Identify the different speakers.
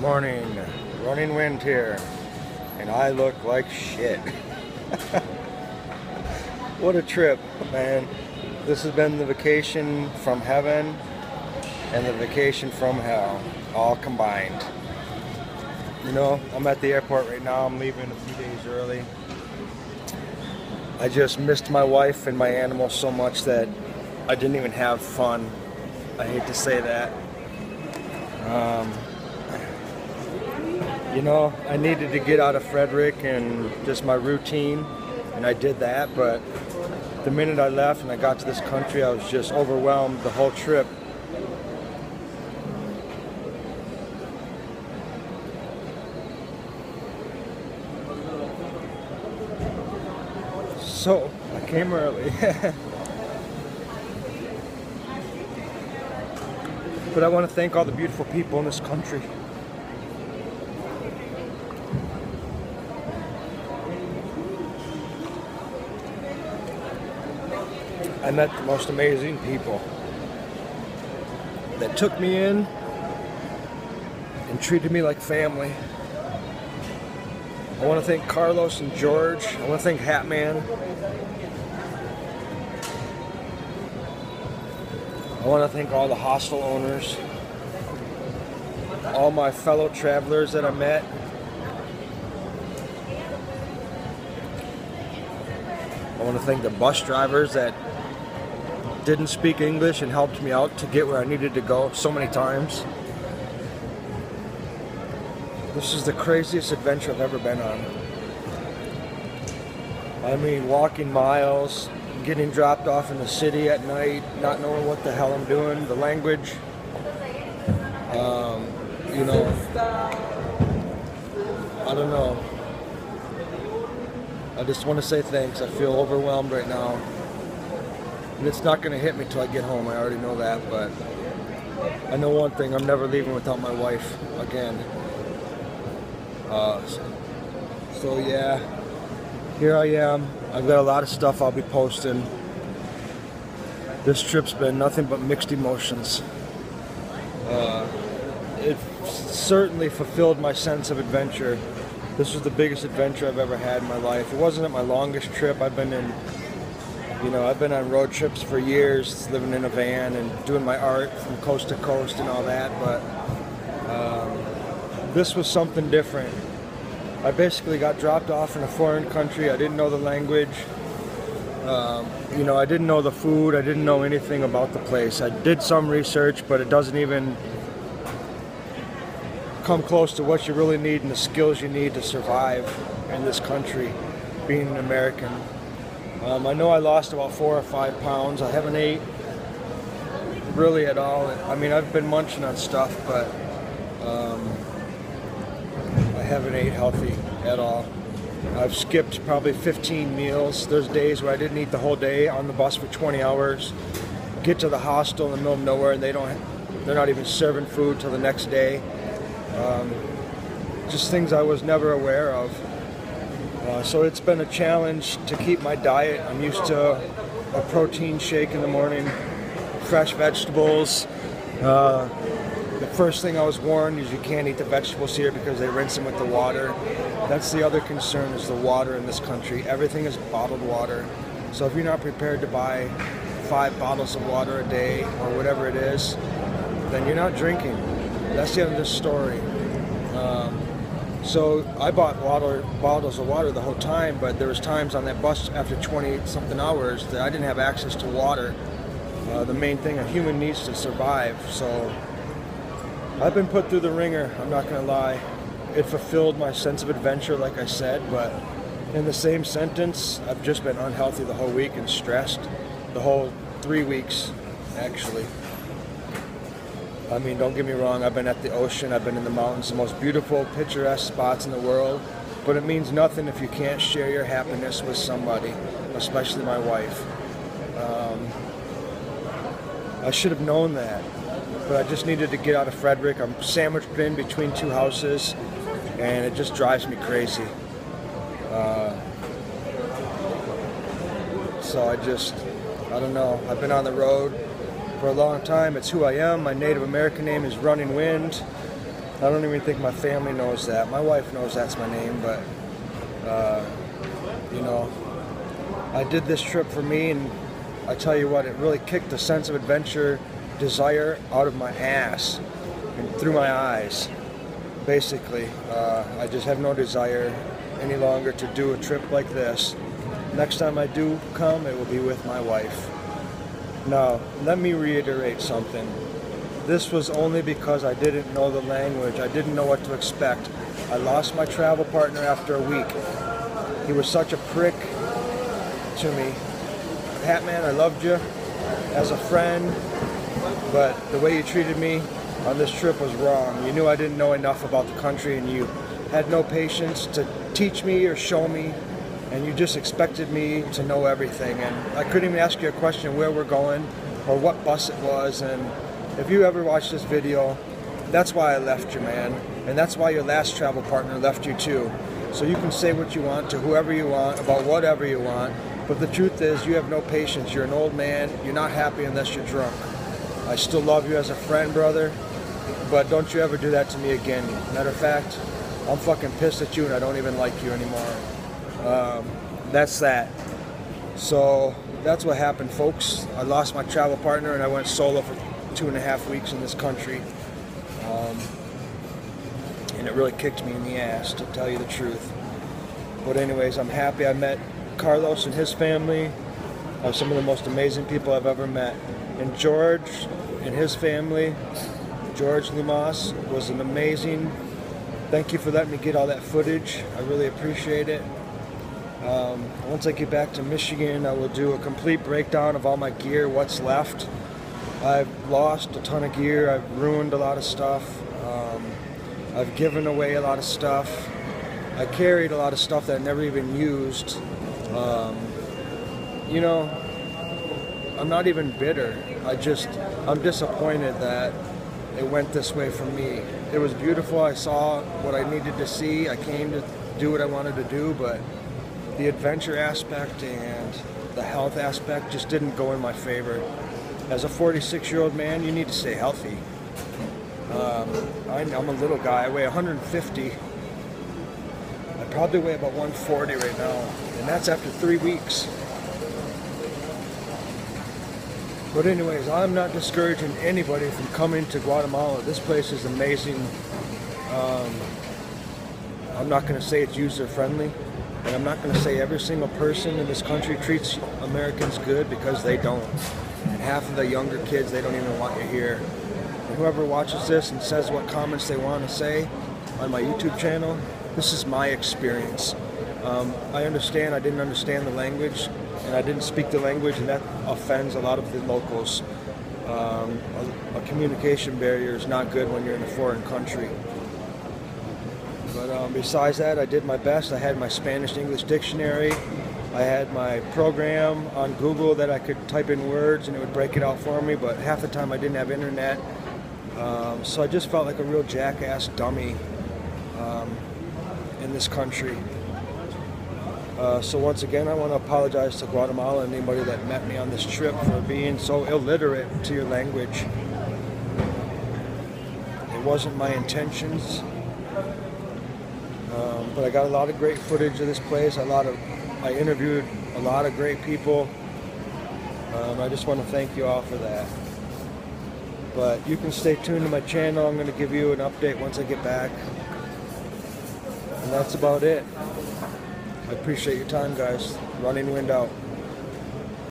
Speaker 1: Morning, running wind here, and I look like shit. What a trip, man. This has been the vacation from heaven and the vacation from hell, all combined. You know, I'm at the airport right now. I'm leaving a few days early. I just missed my wife and my animals so much that I didn't even have fun. I hate to say that. You know, I needed to get out of Frederick and just my routine, and I did that, but the minute I left and I got to this country, I was just overwhelmed the whole trip. So, I came early. But I want to thank all the beautiful people in this country. I met the most amazing people that took me in and treated me like family. I want to thank Carlos and George. I want to thank Hatman. I want to thank all the hostel owners, all my fellow travelers that I met. I want to thank the bus drivers that didn't speak English and helped me out to get where I needed to go so many times. This is the craziest adventure I've ever been on. I mean, walking miles, getting dropped off in the city at night, not knowing what the hell I'm doing, the language. You know, I don't know. I just want to say thanks. I feel overwhelmed right now. And it's not going to hit me till I get home. I already know that, but I know one thing. I'm never leaving without my wife again. So yeah, here I am. I've got a lot of stuff I'll be posting. This trip's been nothing but mixed emotions. It certainly fulfilled my sense of adventure. This was the biggest adventure I've ever had in my life. It wasn't my longest trip. I've been on road trips for years, living in a van and doing my art from coast to coast and all that, but this was something different. I basically got dropped off in a foreign country. I didn't know the language. You know, I didn't know the food. I didn't know anything about the place. I did some research, but it doesn't even come close to what you really need and the skills you need to survive in this country, being an American. I know I lost about 4 or 5 pounds. I haven't ate really at all. I mean, I've been munching on stuff, but I haven't ate healthy at all. I've skipped probably 15 meals. There's days where I didn't eat the whole day on the bus for 20 hours. Get to the hostel in the middle of nowhere and they're not even serving food till the next day. Just things I was never aware of. So it's been a challenge to keep my diet. I'm used to a protein shake in the morning, fresh vegetables. The first thing I was warned is you can't eat the vegetables here because they rinse them with the water. That's the other concern, is the water in this country. Everything is bottled water. So if you're not prepared to buy 5 bottles of water a day or whatever it is, then you're not drinking. That's the end of this story. So I bought bottles of water the whole time, but there was times on that bus after 20-something hours that I didn't have access to water. The main thing a human needs to survive. So I've been put through the ringer, I'm not going to lie. It fulfilled my sense of adventure, like I said, but in the same sentence, I've just been unhealthy the whole week and stressed. The whole 3 weeks, actually. I mean, don't get me wrong, I've been at the ocean, I've been in the mountains, the most beautiful, picturesque spots in the world, but it means nothing if you can't share your happiness with somebody, especially my wife. I should have known that, but I just needed to get out of Frederick. I'm sandwiched in between 2 houses, and it just drives me crazy. So I don't know, I've been on the road for a long time. It's who I am. My Native American name is Running Wind. I don't even think my family knows that. My wife knows that's my name, but you know, I did this trip for me, and I tell you what, it really kicked the sense of adventure, desire out of my ass and through my eyes. Basically, I just have no desire any longer to do a trip like this. Next time I do come, it will be with my wife. Now, let me reiterate something. This was only because I didn't know the language. I didn't know what to expect. I lost my travel partner after a week. He was such a prick to me. Hat man, I loved you as a friend, but the way you treated me on this trip was wrong. You knew I didn't know enough about the country, and you had no patience to teach me or show me, and you just expected me to know everything. And I couldn't even ask you a question where we're going or what bus it was. And if you ever watch this video, that's why I left you, man. And that's why your last travel partner left you too. So you can say what you want to whoever you want about whatever you want, but the truth is you have no patience. You're an old man. You're not happy unless you're drunk. I still love you as a friend, brother, but don't you ever do that to me again. Matter of fact, I'm fucking pissed at you and I don't even like you anymore. That's that. So that's what happened, folks. I lost my travel partner and I went solo for 2.5 weeks in this country. And it really kicked me in the ass, to tell you the truth. But anyways, I'm happy I met Carlos and his family. Some of the most amazing people I've ever met. And George and his family, George Lumas, was an amazing. Thank you for letting me get all that footage. I really appreciate it. Once I get back to Michigan, I will do a complete breakdown of all my gear, what's left. I've lost a ton of gear. I've ruined a lot of stuff. I've given away a lot of stuff. I carried a lot of stuff that I never even used. You know, I'm not even bitter. I'm disappointed that it went this way for me. It was beautiful. I saw what I needed to see. I came to do what I wanted to do, but the adventure aspect and the health aspect just didn't go in my favor. As a 46-year-old man, you need to stay healthy. I'm a little guy. I weigh 150. I probably weigh about 140 right now, and that's after 3 weeks. But anyways, I'm not discouraging anybody from coming to Guatemala. This place is amazing. I'm not going to say it's user-friendly, and I'm not going to say every single person in this country treats Americans good, because they don't. And half of the younger kids, they don't even want you here. And whoever watches this and says what comments they want to say on my YouTube channel, this is my experience. I understand I didn't understand the language, and I didn't speak the language, and that offends a lot of the locals. A communication barrier is not good when you're in a foreign country. But besides that, I did my best. I had my Spanish-English dictionary. I had my program on Google that I could type in words and it would break it out for me, but half the time I didn't have internet. So I just felt like a real jackass dummy in this country. So once again, I want to apologize to Guatemala and anybody that met me on this trip for being so illiterate to your language. It wasn't my intentions, but I got a lot of great footage of this place. I interviewed a lot of great people. I just want to thank you all for that. But you can stay tuned to my channel. I'm going to give you an update once I get back. And that's about it. I appreciate your time, guys. Running Wind out.